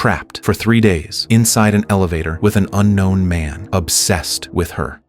trapped for 3 days inside an elevator with an unknown man obsessed with her.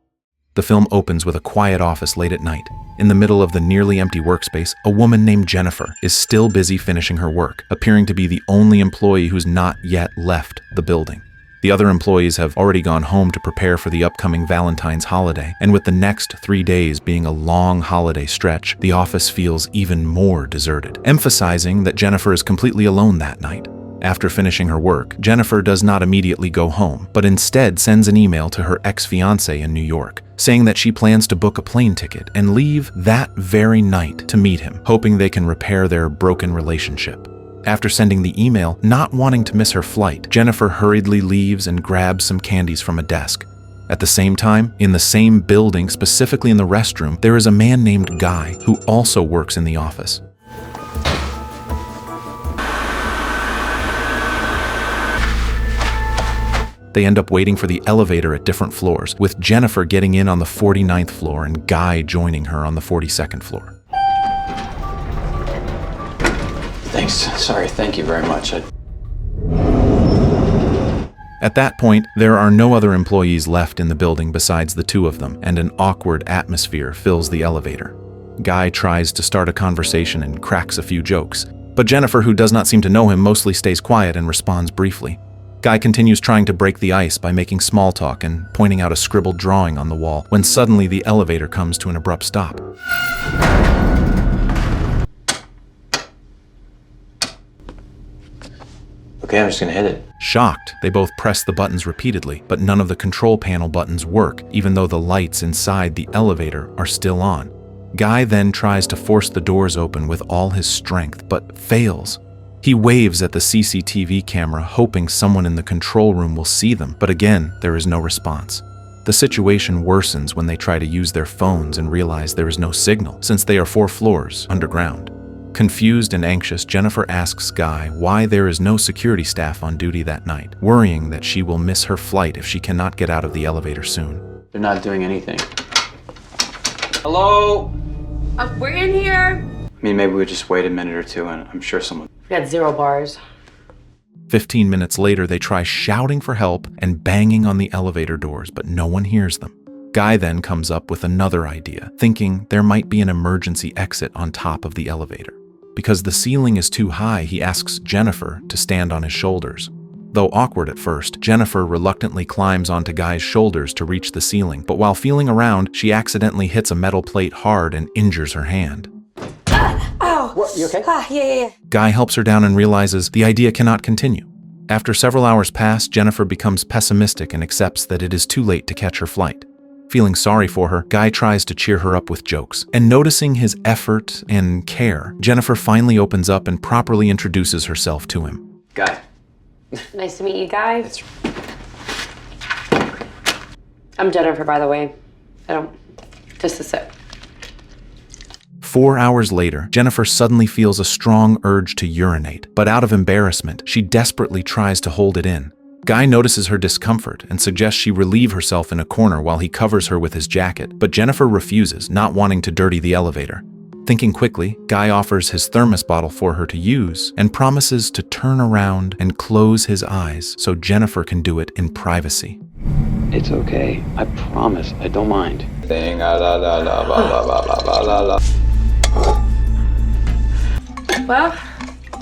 The film opens with a quiet office late at night. In the middle of the nearly empty workspace, a woman named Jennifer is still busy finishing her work, appearing to be the only employee who's not yet left the building. The other employees have already gone home to prepare for the upcoming Valentine's holiday, and with the next 3 days being a long holiday stretch, the office feels even more deserted, emphasizing that Jennifer is completely alone that night. After finishing her work, Jennifer does not immediately go home, but instead sends an email to her ex-fiancé in New York, saying that she plans to book a plane ticket and leave that very night to meet him, hoping they can repair their broken relationship. After sending the email, not wanting to miss her flight, Jennifer hurriedly leaves and grabs some candies from a desk. At the same time, in the same building, specifically in the restroom, there is a man named Guy who also works in the office. They end up waiting for the elevator at different floors, with Jennifer getting in on the 49th floor and Guy joining her on the 42nd floor. Thanks. Sorry, thank you very much. At that point, there are no other employees left in the building besides the two of them, and an awkward atmosphere fills the elevator. Guy tries to start a conversation and cracks a few jokes, but Jennifer, who does not seem to know him, mostly stays quiet and responds briefly. Guy continues trying to break the ice by making small talk and pointing out a scribbled drawing on the wall, when suddenly the elevator comes to an abrupt stop. Okay, I'm just gonna hit it. Shocked, they both press the buttons repeatedly, but none of the control panel buttons work, even though the lights inside the elevator are still on. Guy then tries to force the doors open with all his strength, but fails. He waves at the CCTV camera, hoping someone in the control room will see them, but again, there is no response. The situation worsens when they try to use their phones and realize there is no signal, since they are 4 floors underground. Confused and anxious, Jennifer asks Guy why there is no security staff on duty that night, worrying that she will miss her flight if she cannot get out of the elevator soon. They're not doing anything. Hello? We're in here. I mean, maybe we just wait a minute or two and I'm sure someone... We got 0 bars. 15 minutes later, they try shouting for help and banging on the elevator doors, but no one hears them. Guy then comes up with another idea, thinking there might be an emergency exit on top of the elevator. Because the ceiling is too high, he asks Jennifer to stand on his shoulders. Though awkward at first, Jennifer reluctantly climbs onto Guy's shoulders to reach the ceiling, but while feeling around, she accidentally hits a metal plate hard and injures her hand. Ow! What, you okay? Yeah. Guy helps her down and realizes the idea cannot continue. After several hours pass, Jennifer becomes pessimistic and accepts that it is too late to catch her flight. Feeling sorry for her, Guy tries to cheer her up with jokes, and noticing his effort and care, Jennifer finally opens up and properly introduces herself to him. Guy. Nice to meet you guys. I'm Jennifer, by the way. Just a sip. 4 hours later, Jennifer suddenly feels a strong urge to urinate, but out of embarrassment, she desperately tries to hold it in. Guy notices her discomfort and suggests she relieve herself in a corner while he covers her with his jacket, but Jennifer refuses, not wanting to dirty the elevator. Thinking quickly, Guy offers his thermos bottle for her to use and promises to turn around and close his eyes so Jennifer can do it in privacy. It's okay. I promise. I don't mind. Well,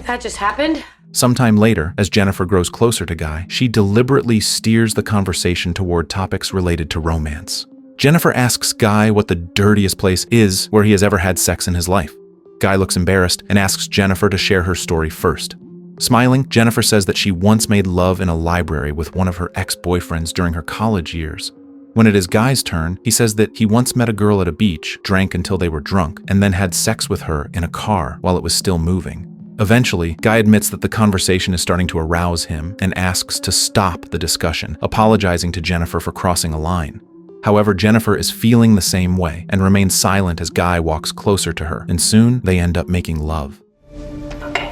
that just happened. Sometime later, as Jennifer grows closer to Guy, she deliberately steers the conversation toward topics related to romance. Jennifer asks Guy what the dirtiest place is where he has ever had sex in his life. Guy looks embarrassed and asks Jennifer to share her story first. Smiling, Jennifer says that she once made love in a library with one of her ex-boyfriends during her college years. When it is Guy's turn, he says that he once met a girl at a beach, drank until they were drunk, and then had sex with her in a car while it was still moving. Eventually, Guy admits that the conversation is starting to arouse him and asks to stop the discussion, apologizing to Jennifer for crossing a line. However, Jennifer is feeling the same way and remains silent as Guy walks closer to her, and soon they end up making love. Okay.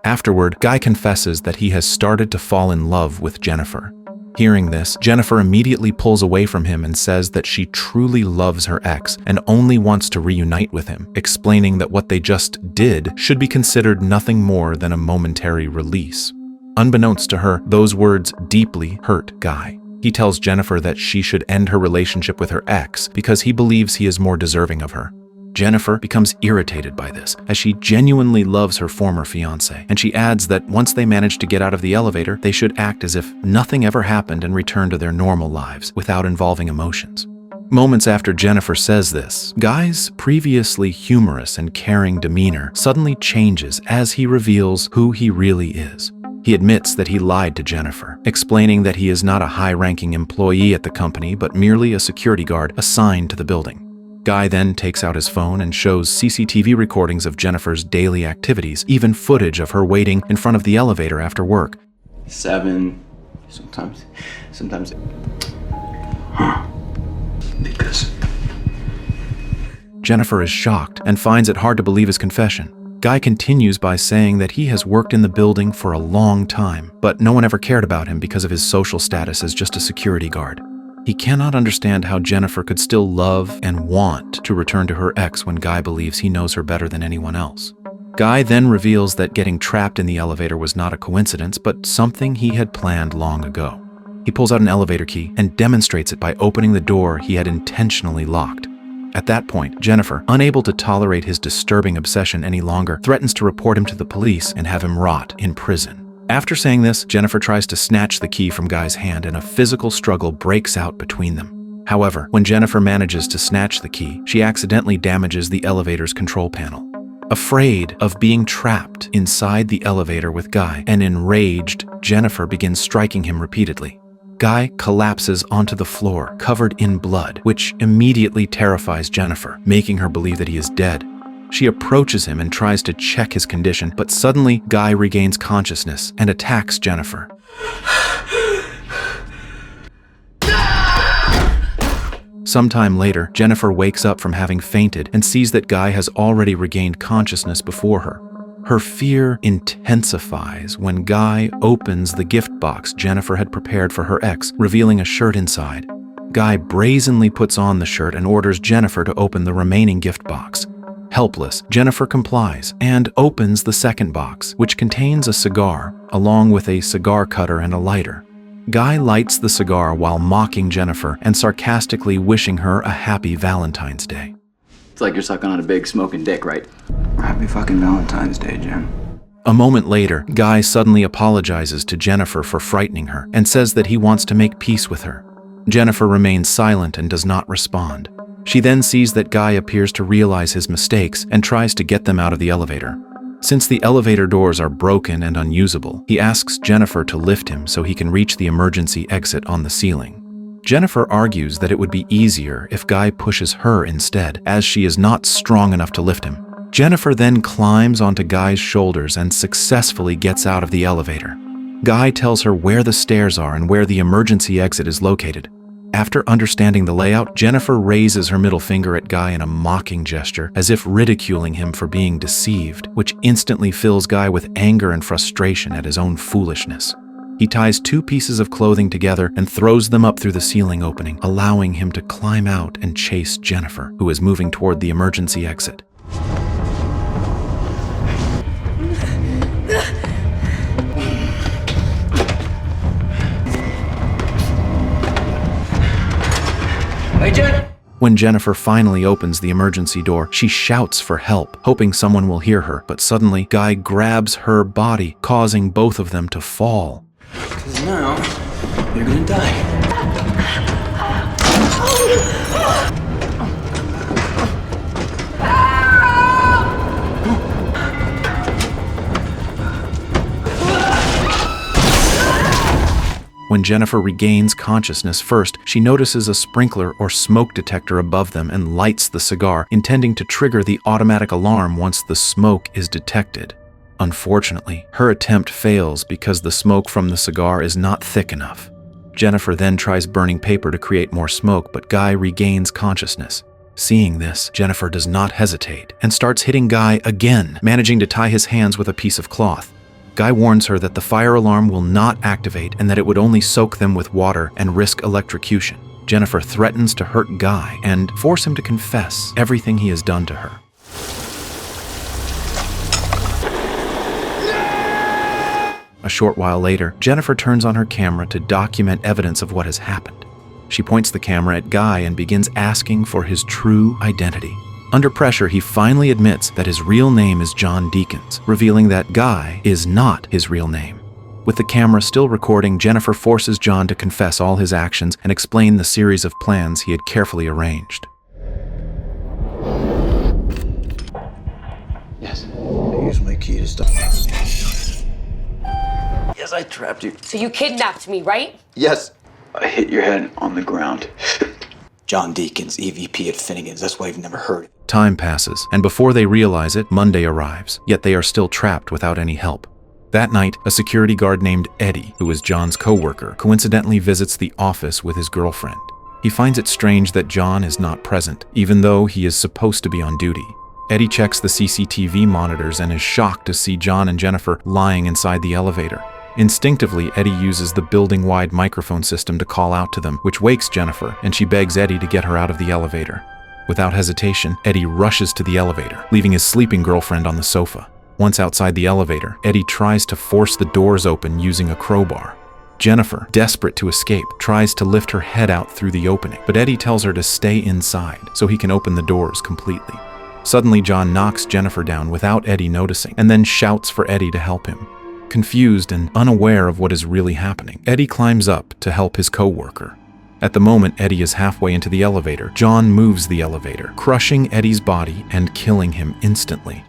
Afterward, Guy confesses that he has started to fall in love with Jennifer. Hearing this, Jennifer immediately pulls away from him and says that she truly loves her ex and only wants to reunite with him, explaining that what they just did should be considered nothing more than a momentary release. Unbeknownst to her, those words deeply hurt Guy. He tells Jennifer that she should end her relationship with her ex because he believes he is more deserving of her. Jennifer becomes irritated by this, as she genuinely loves her former fiancé, and she adds that once they manage to get out of the elevator, they should act as if nothing ever happened and return to their normal lives without involving emotions. Moments after Jennifer says this, Guy's previously humorous and caring demeanor suddenly changes as he reveals who he really is. He admits that he lied to Jennifer, explaining that he is not a high-ranking employee at the company but merely a security guard assigned to the building. Guy then takes out his phone and shows CCTV recordings of Jennifer's daily activities, even footage of her waiting in front of the elevator after work. 7, sometimes. Because Jennifer is shocked and finds it hard to believe his confession. Guy continues by saying that he has worked in the building for a long time, but no one ever cared about him because of his social status as just a security guard. He cannot understand how Jennifer could still love and want to return to her ex when Guy believes he knows her better than anyone else. Guy then reveals that getting trapped in the elevator was not a coincidence, but something he had planned long ago. He pulls out an elevator key and demonstrates it by opening the door he had intentionally locked. At that point, Jennifer, unable to tolerate his disturbing obsession any longer, threatens to report him to the police and have him rot in prison. After saying this, Jennifer tries to snatch the key from Guy's hand and a physical struggle breaks out between them. However, when Jennifer manages to snatch the key, she accidentally damages the elevator's control panel. Afraid of being trapped inside the elevator with Guy and enraged, Jennifer begins striking him repeatedly. Guy collapses onto the floor, covered in blood, which immediately terrifies Jennifer, making her believe that he is dead. She approaches him and tries to check his condition, but suddenly Guy regains consciousness and attacks Jennifer. Sometime later, Jennifer wakes up from having fainted and sees that Guy has already regained consciousness before her. Her fear intensifies when Guy opens the gift box Jennifer had prepared for her ex, revealing a shirt inside. Guy brazenly puts on the shirt and orders Jennifer to open the remaining gift box. Helpless, Jennifer complies and opens the second box, which contains a cigar, along with a cigar cutter and a lighter. Guy lights the cigar while mocking Jennifer and sarcastically wishing her a happy Valentine's Day. it's like you're sucking on a big smoking dick, right? Happy fucking Valentine's Day, Jen. A moment later, Guy suddenly apologizes to Jennifer for frightening her and says that he wants to make peace with her. Jennifer remains silent and does not respond. She then sees that Guy appears to realize his mistakes and tries to get them out of the elevator. Since the elevator doors are broken and unusable, he asks Jennifer to lift him so he can reach the emergency exit on the ceiling. Jennifer argues that it would be easier if Guy pushes her instead, as she is not strong enough to lift him. Jennifer then climbs onto Guy's shoulders and successfully gets out of the elevator. Guy tells her where the stairs are and where the emergency exit is located. After understanding the layout, Jennifer raises her middle finger at Guy in a mocking gesture, as if ridiculing him for being deceived, which instantly fills Guy with anger and frustration at his own foolishness. He ties two pieces of clothing together and throws them up through the ceiling opening, allowing him to climb out and chase Jennifer, who is moving toward the emergency exit. Hey, Jen! When Jennifer finally opens the emergency door, she shouts for help, hoping someone will hear her, but suddenly Guy grabs her body, causing both of them to fall. Because now, you're gonna die. When Jennifer regains consciousness first, she notices a sprinkler or smoke detector above them and lights the cigar, intending to trigger the automatic alarm once the smoke is detected. Unfortunately, her attempt fails because the smoke from the cigar is not thick enough. Jennifer then tries burning paper to create more smoke, but Guy regains consciousness. Seeing this, Jennifer does not hesitate and starts hitting Guy again, managing to tie his hands with a piece of cloth. Guy warns her that the fire alarm will not activate and that it would only soak them with water and risk electrocution. Jennifer threatens to hurt Guy and force him to confess everything he has done to her. A short while later, Jennifer turns on her camera to document evidence of what has happened. She points the camera at Guy and begins asking for his true identity. Under pressure, he finally admits that his real name is John Deakins, revealing that Guy is not his real name. With the camera still recording, Jennifer forces John to confess all his actions and explain the series of plans he had carefully arranged. Yes. Use my key to stop. Yes, I trapped you. So you kidnapped me, right? Yes. I hit your head on the ground. John Deakins, EVP at Finnegan's. That's why I've never heard it. Time passes, and before they realize it, Monday arrives, yet they are still trapped without any help. That night, a security guard named Eddie, who is John's co-worker, coincidentally visits the office with his girlfriend. He finds it strange that John is not present, even though he is supposed to be on duty. Eddie checks the CCTV monitors and is shocked to see John and Jennifer lying inside the elevator. Instinctively, Eddie uses the building-wide microphone system to call out to them, which wakes Jennifer, and she begs Eddie to get her out of the elevator. Without hesitation, Eddie rushes to the elevator, leaving his sleeping girlfriend on the sofa. Once outside the elevator, Eddie tries to force the doors open using a crowbar. Jennifer, desperate to escape, tries to lift her head out through the opening, but Eddie tells her to stay inside so he can open the doors completely. Suddenly, John knocks Jennifer down without Eddie noticing, and then shouts for Eddie to help him. Confused and unaware of what is really happening, Eddie climbs up to help his co-worker. At the moment Eddie is halfway into the elevator, John moves the elevator, crushing Eddie's body and killing him instantly.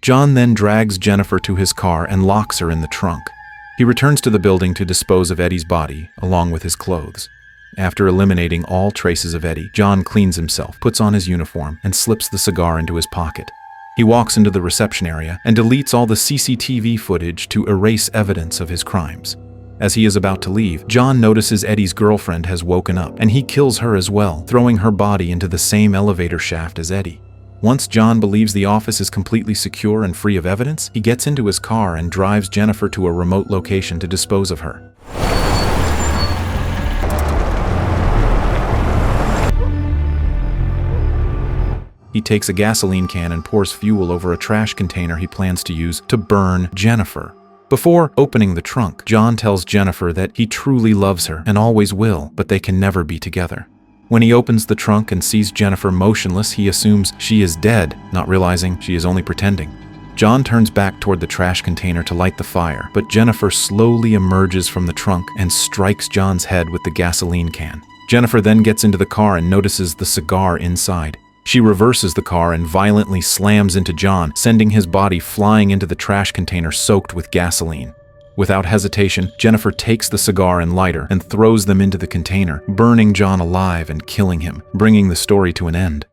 John then drags Jennifer to his car and locks her in the trunk. He returns to the building to dispose of Eddie's body, along with his clothes. After eliminating all traces of Eddie, John cleans himself, puts on his uniform, and slips the cigar into his pocket. He walks into the reception area and deletes all the CCTV footage to erase evidence of his crimes. As he is about to leave, John notices Eddie's girlfriend has woken up, and he kills her as well, throwing her body into the same elevator shaft as Eddie. Once John believes the office is completely secure and free of evidence, he gets into his car and drives Jennifer to a remote location to dispose of her. He takes a gasoline can and pours fuel over a trash container he plans to use to burn Jennifer. Before opening the trunk, John tells Jennifer that he truly loves her and always will, but they can never be together. When he opens the trunk and sees Jennifer motionless, he assumes she is dead, not realizing she is only pretending. John turns back toward the trash container to light the fire, but Jennifer slowly emerges from the trunk and strikes John's head with the gasoline can. Jennifer then gets into the car and notices the cigar inside. She reverses the car and violently slams into John, sending his body flying into the trash container soaked with gasoline. Without hesitation, Jennifer takes the cigar and lighter and throws them into the container, burning John alive and killing him, bringing the story to an end.